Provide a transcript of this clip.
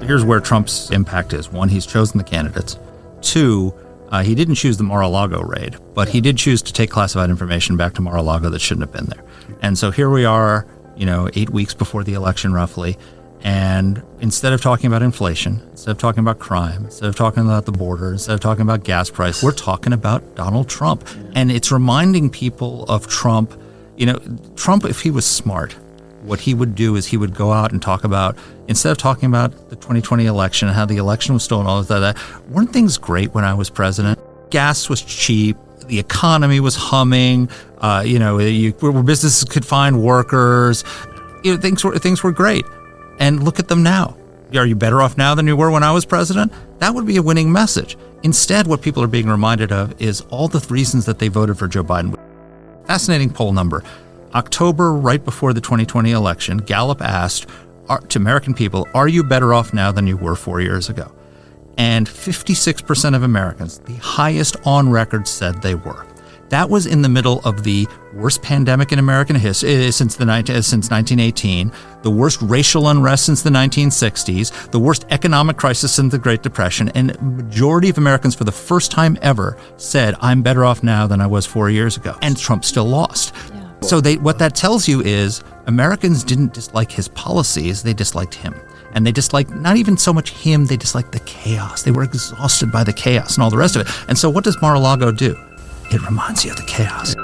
Here's where Trump's impact is. One, he's chosen the candidates. Two, he didn't choose the Mar-a-Lago raid, but he did choose to take classified information back to Mar-a-Lago that shouldn't have been there. And so here we are, 8 weeks before the election roughly, and instead of talking about inflation, instead of talking about crime, instead of talking about the border, instead of talking about gas price, we're talking about Donald Trump. And it's reminding people of Trump. Trump, if he was smart, what he would do is he would go out and talk about, instead of talking about the 2020 election and how the election was stolen, all of that, weren't things great when I was president? Gas was cheap. The economy was humming. Where businesses could find workers. Things were great. And look at them now. Are you better off now than you were when I was president? That would be a winning message. Instead, what people are being reminded of is all the reasons that they voted for Joe Biden. Fascinating poll number. October, right before the 2020 election, Gallup asked to American people, are you better off now than you were 4 years ago? And 56% of Americans, the highest on record, said they were. That was in the middle of the worst pandemic in American history since 1918, the worst racial unrest since the 1960s, the worst economic crisis since the Great Depression, and the majority of Americans for the first time ever said, I'm better off now than I was 4 years ago. And Trump still lost. Yeah. So what that tells you is Americans didn't dislike his policies, they disliked him. And they disliked not even so much him, they disliked the chaos. They were exhausted by the chaos and all the rest of it. And so what does Mar-a-Lago do? It reminds you of the chaos.